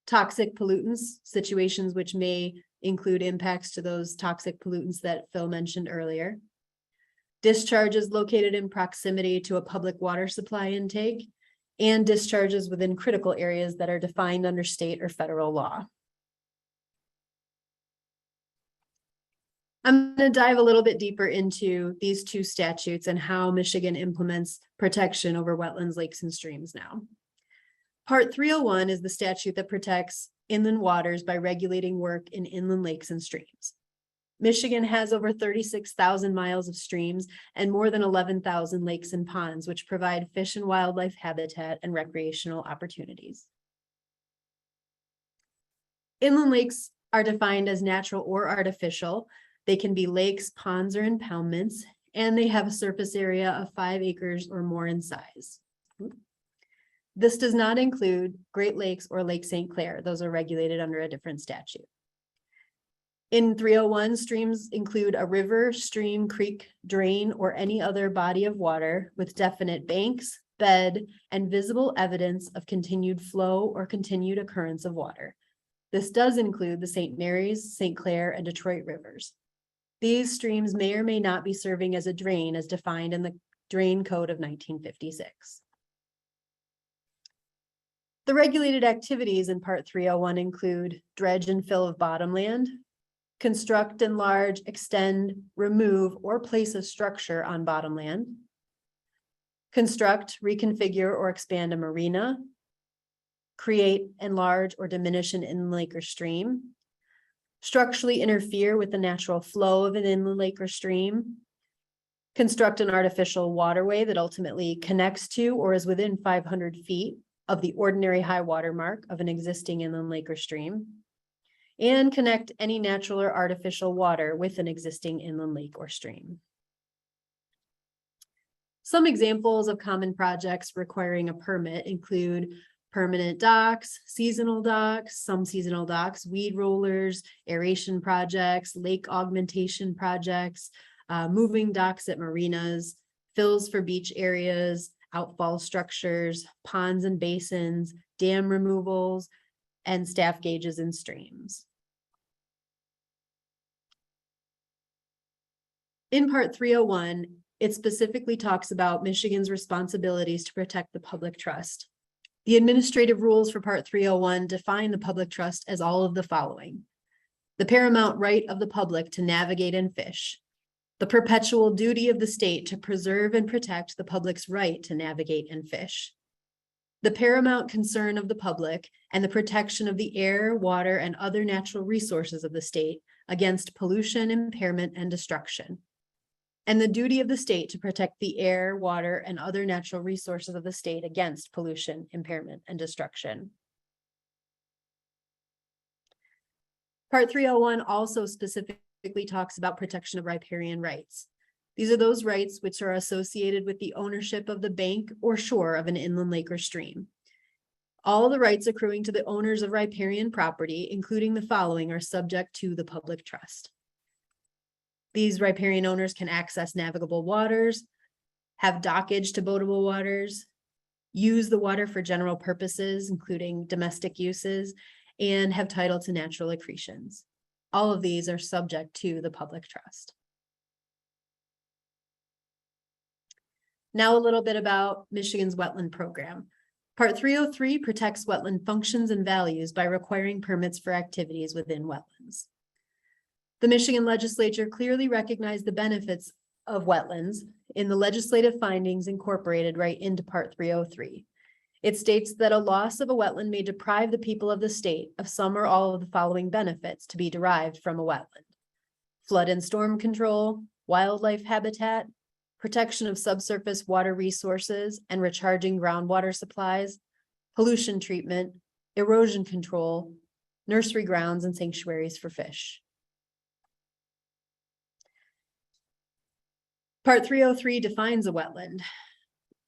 toxic pollutants, situations which may include impacts to those toxic pollutants that Phil mentioned earlier, discharges located in proximity to a public water supply intake, and discharges within critical areas that are defined under state or federal law. I'm going to dive a little bit deeper into these two statutes and how Michigan implements protection over wetlands, lakes, and streams now. Part 301 is the statute that protects inland waters by regulating work in inland lakes and streams. Michigan has over 36,000 miles of streams and more than 11,000 lakes and ponds, which provide fish and wildlife habitat and recreational opportunities. Inland lakes are defined as natural or artificial. They can be lakes, ponds, or impoundments, and they have a surface area of 5 acres or more in size. This does not include Great Lakes or Lake St. Clair. Those are regulated under a different statute. In 301, streams include a river, stream, creek, drain, or any other body of water with definite banks, bed, and visible evidence of continued flow or continued occurrence of water. This does include the St. Mary's, St. Clair, and Detroit rivers. These streams may or may not be serving as a drain as defined in the Drain Code of 1956. The regulated activities in Part 301 include dredge and fill of bottomland, construct, enlarge, extend, remove, or place a structure on bottomland, construct, reconfigure, or expand a marina, create, enlarge, or diminish an inland lake or stream, structurally interfere with the natural flow of an inland lake or stream, construct an artificial waterway that ultimately connects to or is within 500 feet of the ordinary high water mark of an existing inland lake or stream, and connect any natural or artificial water with an existing inland lake or stream. Some examples of common projects requiring a permit include permanent docks, seasonal docks, some seasonal docks, weed rollers, aeration projects, lake augmentation projects, moving docks at marinas, fills for beach areas, outfall structures, ponds and basins, dam removals, and staff gauges in streams. In Part 301, it specifically talks about Michigan's responsibilities to protect the public trust. The administrative rules for Part 301 define the public trust as all of the following: the paramount right of the public to navigate and fish, the perpetual duty of the state to preserve and protect the public's right to navigate and fish, the paramount concern of the public and the protection of the air, water, and other natural resources of the state against pollution, impairment, and destruction, and the duty of the state to protect the air, water, and other natural resources of the state against pollution, impairment, and destruction. Part 301 also specifically talks about protection of riparian rights. These are those rights which are associated with the ownership of the bank or shore of an inland lake or stream. All the rights accruing to the owners of riparian property, including the following, are subject to the public trust. These riparian owners can access navigable waters, have dockage to boatable waters, use the water for general purposes, including domestic uses, and have title to natural accretions. All of these are subject to the public trust. Now a little bit about Michigan's wetland program. Part 303 protects wetland functions and values by requiring permits for activities within wetlands. The Michigan legislature clearly recognized the benefits of wetlands in the legislative findings incorporated right into Part 303. It states that a loss of a wetland may deprive the people of the state of some or all of the following benefits to be derived from a wetland: flood and storm control, wildlife habitat, protection of subsurface water resources and recharging groundwater supplies, pollution treatment, erosion control, nursery grounds, and sanctuaries for fish. Part 303 defines a wetland.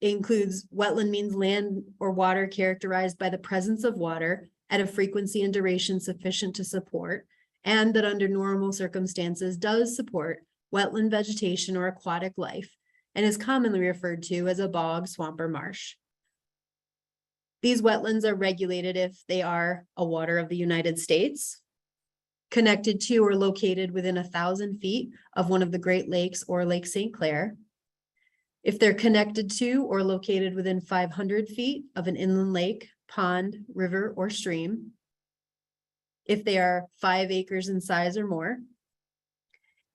It includes wetland means land or water characterized by the presence of water at a frequency and duration sufficient to support, and that under normal circumstances does support wetland vegetation or aquatic life, and is commonly referred to as a bog, swamp, or marsh. These wetlands are regulated if they are a water of the United States, connected to or located within 1,000 feet of one of the Great Lakes or Lake St. Clair, if they're connected to or located within 500 feet of an inland lake, pond, river, or stream, if they are 5 acres in size or more,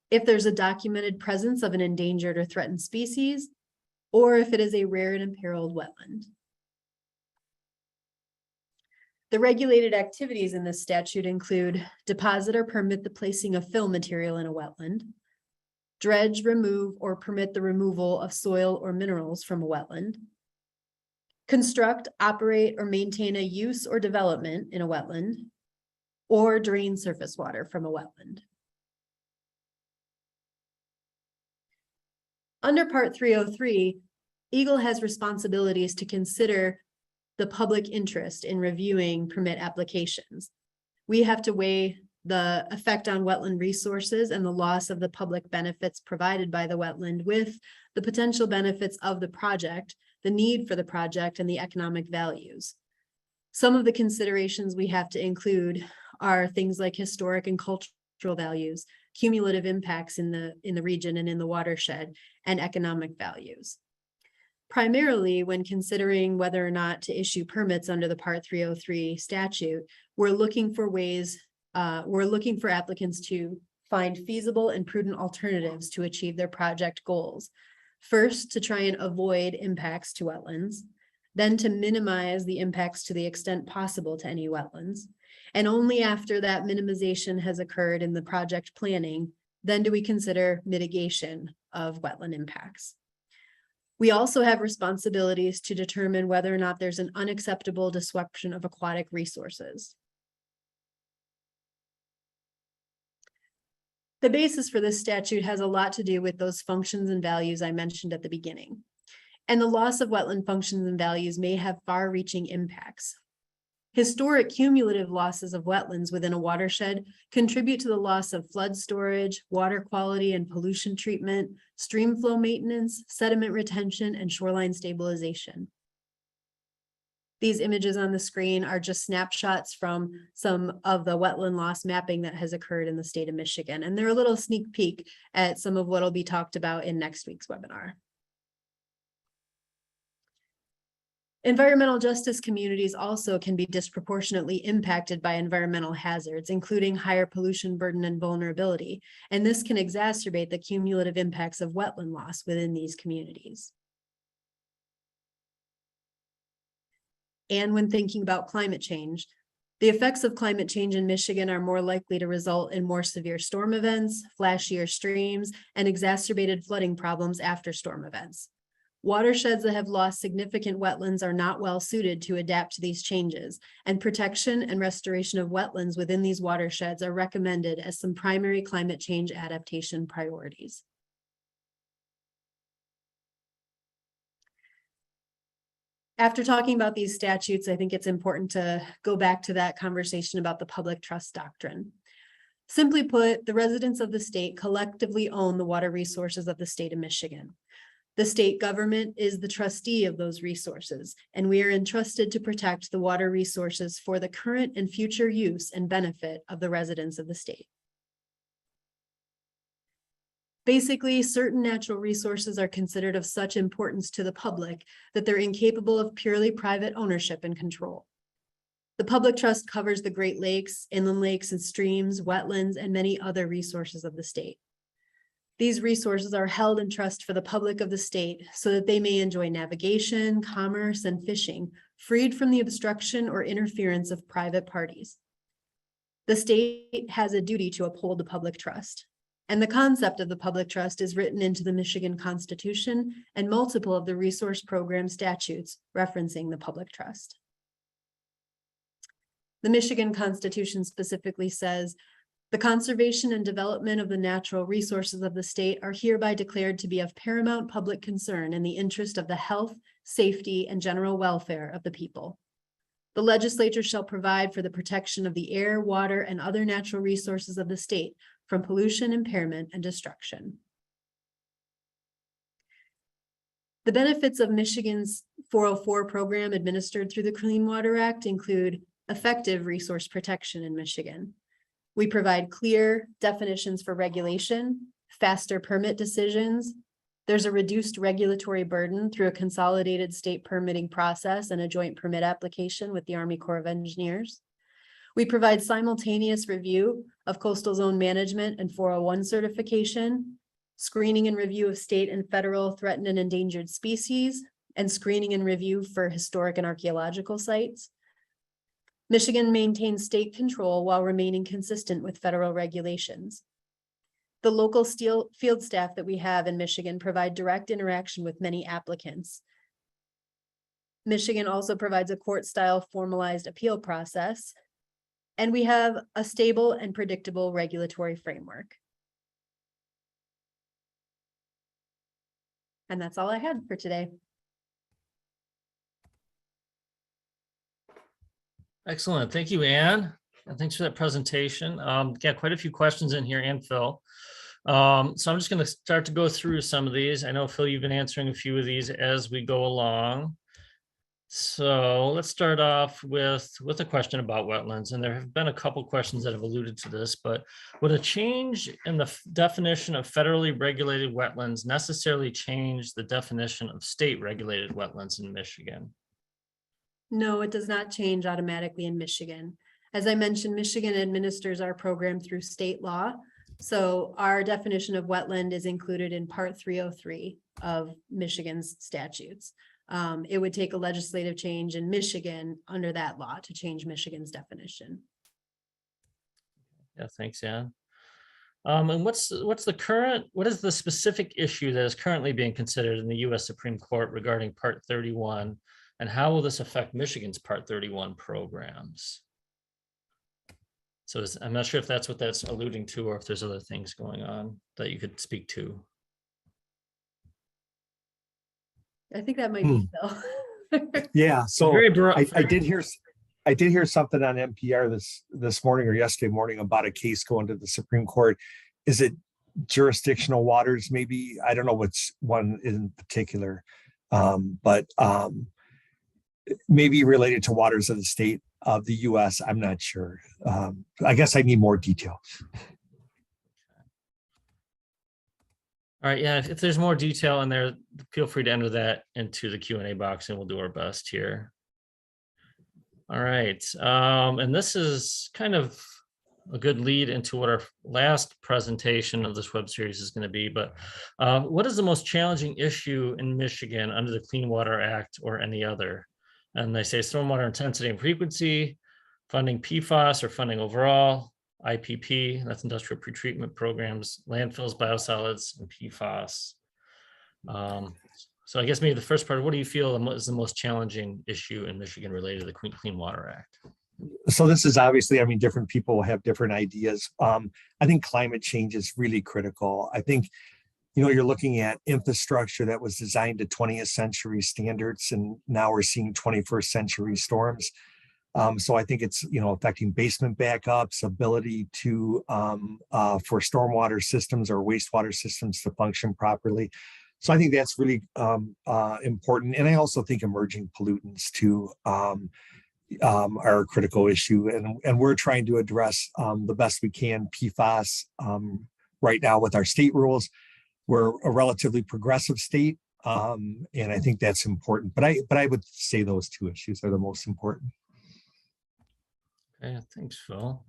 if there's a documented presence of an endangered or threatened species, or if it is a rare and imperiled wetland. The regulated activities in this statute include deposit or permit the placing of fill material in a wetland, dredge, remove, or permit the removal of soil or minerals from a wetland, construct, operate, or maintain a use or development in a wetland, or drain surface water from a wetland. Under Part 303, Eagle has responsibilities to consider the public interest in reviewing permit applications. We have to weigh the effect on wetland resources and the loss of the public benefits provided by the wetland with the potential benefits of the project, the need for the project, and the economic values. Some of the considerations we have to include are things like historic and cultural values, cumulative impacts in the region and in the watershed, and economic values. Primarily, when considering whether or not to issue permits under the Part 303 statute, we're looking for applicants to find feasible and prudent alternatives to achieve their project goals. First, to try and avoid impacts to wetlands, then to minimize the impacts to the extent possible to any wetlands. And only after that minimization has occurred in the project planning, then do we consider mitigation of wetland impacts. We also have responsibilities to determine whether or not there's an unacceptable disruption of aquatic resources. The basis for this statute has a lot to do with those functions and values I mentioned at the beginning. And the loss of wetland functions and values may have far-reaching impacts. Historic cumulative losses of wetlands within a watershed contribute to the loss of flood storage, water quality and pollution treatment, stream flow maintenance, sediment retention, and shoreline stabilization. These images on the screen are just snapshots from some of the wetland loss mapping that has occurred in the state of Michigan, and they're a little sneak peek at some of what will be talked about in next week's webinar. Environmental justice communities also can be disproportionately impacted by environmental hazards, including higher pollution burden and vulnerability, and this can exacerbate the cumulative impacts of wetland loss within these communities. And when thinking about climate change, the effects of climate change in Michigan are more likely to result in more severe storm events, flashier streams, and exacerbated flooding problems after storm events. Watersheds that have lost significant wetlands are not well suited to adapt to these changes, and protection and restoration of wetlands within these watersheds are recommended as some primary climate change adaptation priorities. After talking about these statutes, I think it's important to go back to that conversation about the public trust doctrine. Simply put, the residents of the state collectively own the water resources of the state of Michigan. The state government is the trustee of those resources, and we are entrusted to protect the water resources for the current and future use and benefit of the residents of the state. Basically, certain natural resources are considered of such importance to the public that they're incapable of purely private ownership and control. The public trust covers the Great Lakes, inland lakes and streams, wetlands, and many other resources of the state. These resources are held in trust for the public of the state so that they may enjoy navigation, commerce, and fishing, freed from the obstruction or interference of private parties. The state has a duty to uphold the public trust, and the concept of the public trust is written into the Michigan Constitution and multiple of the resource program statutes referencing the public trust. The Michigan Constitution specifically says, "The conservation and development of the natural resources of the state are hereby declared to be of paramount public concern in the interest of the health, safety, and general welfare of the people. The legislature shall provide for the protection of the air, water, and other natural resources of the state from pollution, impairment, and destruction." The benefits of Michigan's 404 program administered through the Clean Water Act include effective resource protection in Michigan. We provide clear definitions for regulation, faster permit decisions. There's a reduced regulatory burden through a consolidated state permitting process and a joint permit application with the Army Corps of Engineers. We provide simultaneous review of coastal zone management and 401 certification, screening and review of state and federal threatened and endangered species, and screening and review for historic and archaeological sites. Michigan maintains state control while remaining consistent with federal regulations. The local field staff that we have in Michigan provide direct interaction with many applicants. Michigan also provides a court-style formalized appeal process, and we have a stable and predictable regulatory framework. And that's all I had for today. Excellent. Thank you, Anne. And thanks for that presentation. Got quite a few questions in here, and Phil. So I'm just going to start to go through some of these. I know, Phil, you've been answering a few of these as we go along. So let's start off with a question about wetlands. And there have been a couple questions that have alluded to this, but would a change in the definition of federally regulated wetlands necessarily change the definition of state regulated wetlands in Michigan? No, it does not change automatically in Michigan. As I mentioned, Michigan administers our program through state law. So our definition of wetland is included in Part 303 of Michigan's statutes. It would take a legislative change in Michigan under that law to change Michigan's definition. Yeah, thanks, Ann. And what is the specific issue that is currently being considered in the U.S. Supreme Court regarding Part 31? And how will this affect Michigan's Part 31 programs? So I'm not sure if that's what that's alluding to, or if there's other things going on that you could speak to. I think that might be Phil. Yeah, so Very broad. I did hear something on NPR this morning or yesterday morning about a case going to the Supreme Court. Is it jurisdictional waters? Maybe, I don't know which one in particular, but maybe related to waters of the state of the US. I'm not sure. I guess I need more details. All right, yeah, if there's more detail in there, feel free to enter that into the Q&A box and we'll do our best here. All right, and this is kind of a good lead into what our last presentation of this web series is going to be, but what is the most challenging issue in Michigan under the Clean Water Act or any other? And they say stormwater intensity and frequency, funding PFAS or funding overall, IPP, that's industrial pretreatment programs, landfills, biosolids, and PFAS. So I guess maybe the first part, what do you feel is the most challenging issue in Michigan related to the Clean Water Act? So this is obviously, I mean, different people have different ideas. I think climate change is really critical. I think, you're looking at infrastructure that was designed to 20th century standards, and now we're seeing 21st century storms. So I think it's, affecting basement backups, ability to, for stormwater systems or wastewater systems to function properly. So I think that's really important. And I also think emerging pollutants too are a critical issue. And we're trying to address the best we can PFAS right now with our state rules. We're a relatively progressive state. And I think that's important. But I would say those two issues are the most important. Okay, thanks, Phil.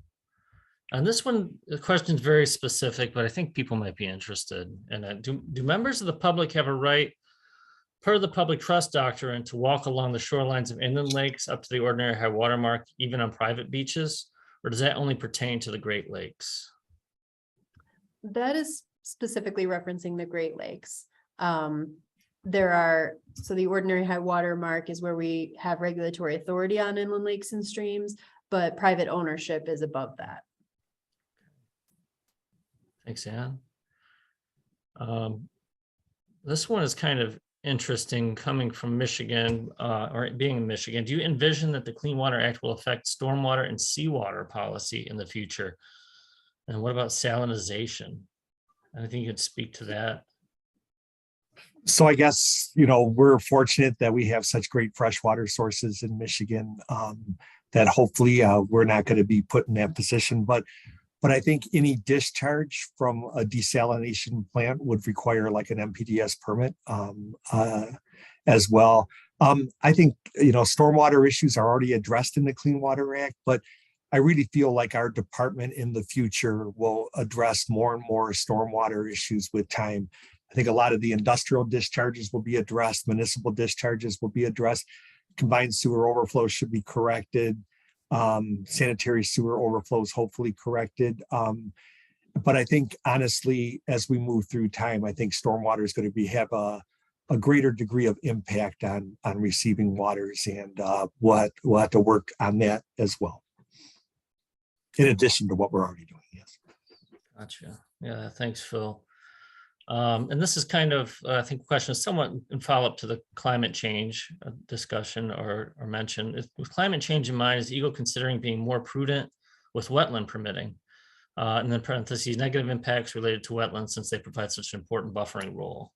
And this one, the question is very specific, but I think people might be interested in it. Do members of the public have a right, per the public trust doctrine, to walk along the shorelines of inland lakes up to the ordinary high water mark, even on private beaches? Or does that only pertain to the Great Lakes? That is specifically referencing the Great Lakes. So the ordinary high water mark is where we have regulatory authority on inland lakes and streams, but private ownership is above that. Thanks, Ann. This one is kind of interesting coming from Michigan, or being in Michigan. Do you envision that the Clean Water Act will affect stormwater and seawater policy in the future? And what about salinization? I think you could speak to that. So I guess, we're fortunate that we have such great freshwater sources in Michigan that hopefully we're not going to be put in that position. But I think any discharge from a desalination plant would require like an MPDS permit as well. I think, stormwater issues are already addressed in the Clean Water Act, but I really feel like our department in the future will address more and more stormwater issues with time. I think a lot of the industrial discharges will be addressed, municipal discharges will be addressed, combined sewer overflow should be corrected. sanitary sewer overflows hopefully corrected. But I think honestly, as we move through time, I think stormwater is going to have a greater degree of impact on receiving waters, and we'll have to work on that as well. In addition to what we're already doing, yes. Gotcha. Yeah, thanks, Phil. And this is kind of, I think, a question somewhat in follow-up to the climate change discussion or mention. With climate change in mind, is Eagle considering being more prudent with wetland permitting? And then parentheses, negative impacts related to wetlands since they provide such an important buffering role.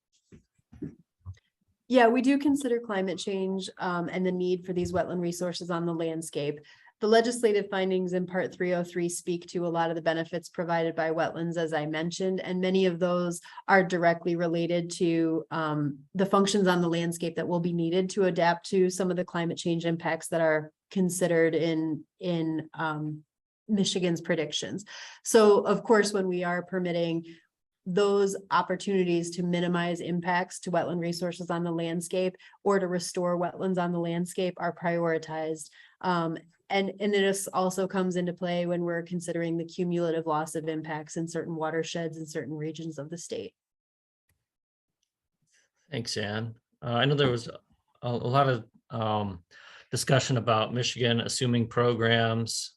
Yeah, we do consider climate change and the need for these wetland resources on the landscape. The legislative findings in Part 303 speak to a lot of the benefits provided by wetlands, as I mentioned, and many of those are directly related to the functions on the landscape that will be needed to adapt to some of the climate change impacts that are considered in Michigan's predictions. So, of course, when we are permitting, those opportunities to minimize impacts to wetland resources on the landscape or to restore wetlands on the landscape are prioritized. And it also comes into play when we're considering the cumulative loss of impacts in certain watersheds in certain regions of the state. Thanks, Ann. I know there was a lot of discussion about Michigan assuming programs.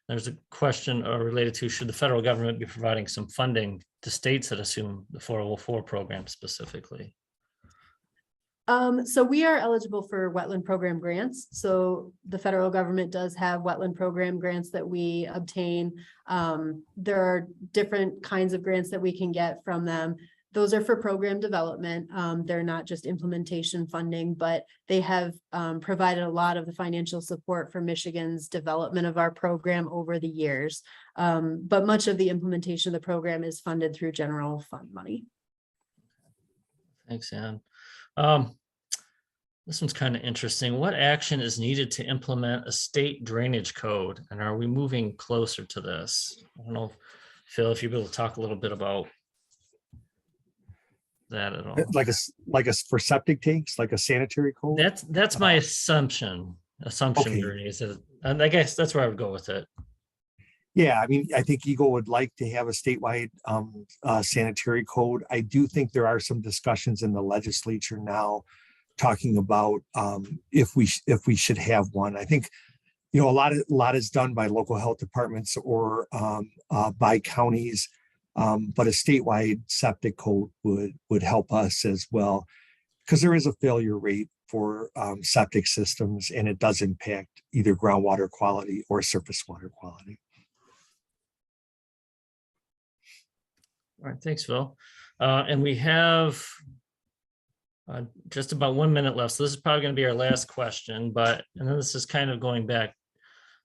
There's a question related to, should the federal government be providing some funding to states that assume the 404 program specifically? So we are eligible for wetland program grants. So the federal government does have wetland program grants that we obtain. There are different kinds of grants that we can get from them. Those are for program development. They're not just implementation funding, but they have provided a lot of the financial support for Michigan's development of our program over the years. But much of the implementation of the program is funded through general fund money. Thanks, Ann. This one's kind of interesting. What action is needed to implement a state drainage code? And are we moving closer to this? I don't know, Phil, if you'd be able to talk a little bit about that at all. Like a for septic tanks, like a sanitary code? That's my assumption. Okay. Bernie, is it? And I guess that's where I would go with it. Yeah, I mean, I think Eagle would like to have a statewide sanitary code. I do think there are some discussions in the legislature now talking about if we should have one. I think, you know, a lot is done by local health departments or by counties, but a statewide septic code would help us as well, because there is a failure rate for septic systems, and it does impact either groundwater quality or surface water quality. All right, thanks, Phil. And we have just about 1 minute left. So this is probably going to be our last question, and then this is kind of going back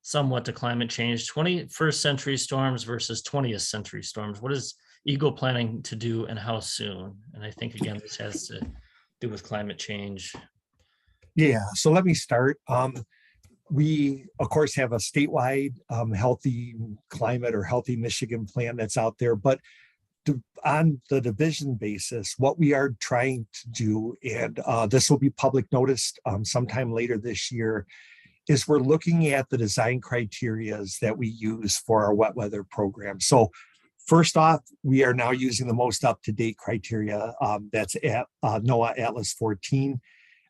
somewhat to climate change. 21st century storms versus 20th century storms. What is Eagle planning to do and how soon? And I think, again, this has to do with climate change. Yeah, so let me start. We, of course, have a statewide healthy climate or healthy Michigan plan that's out there, but on the division basis, what we are trying to do, and this will be public noticed sometime later this year, is we're looking at the design criterias that we use for our wet weather program. So first off, we are now using the most up-to-date criteria that's at NOAA Atlas 14.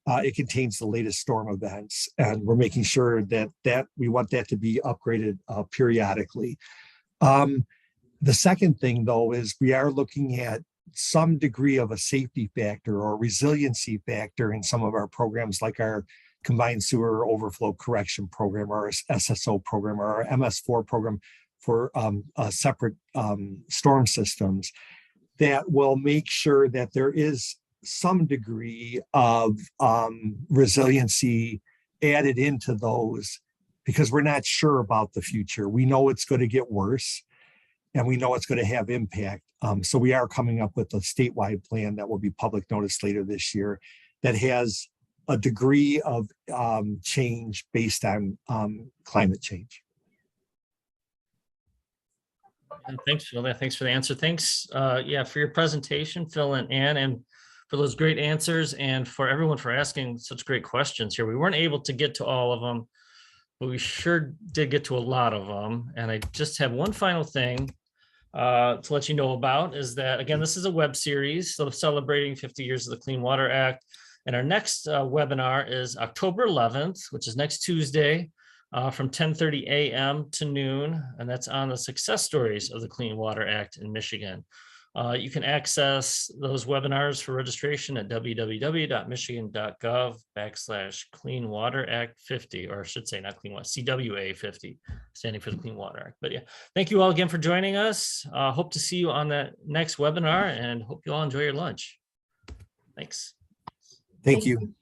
It contains the latest storm events, and we're making sure that we want that to be upgraded periodically. The second thing, though, is we are looking at some degree of a safety factor or resiliency factor in some of our programs, like our combined sewer overflow correction program, or our SSO program, or our MS4 program for separate storm systems, that will make sure that there is some degree of resiliency added into those, because we're not sure about the future. We know it's going to get worse, and we know it's going to have impact. So we are coming up with a statewide plan that will be public notice later this year that has a degree of change based on climate change. Thanks, Phil. Thanks for the answer. Thanks, for your presentation, Phil and Ann, and for those great answers, and for everyone for asking such great questions here. We weren't able to get to all of them, but we sure did get to a lot of them. And I just have one final thing to let you know about is that, again, this is a web series, so celebrating 50 years of the Clean Water Act. And our next webinar is October 11th, which is next Tuesday, from 10:30 a.m. to noon. And that's on the success stories of the Clean Water Act in Michigan. You can access those webinars for registration at www.michigan.gov/Clean Water Act 50, or I should say not Clean Water, CWA 50, standing for the Clean Water Act. But yeah, thank you all again for joining us. Hope to see you on that next webinar and hope you all enjoy your lunch. Thanks. Thank you.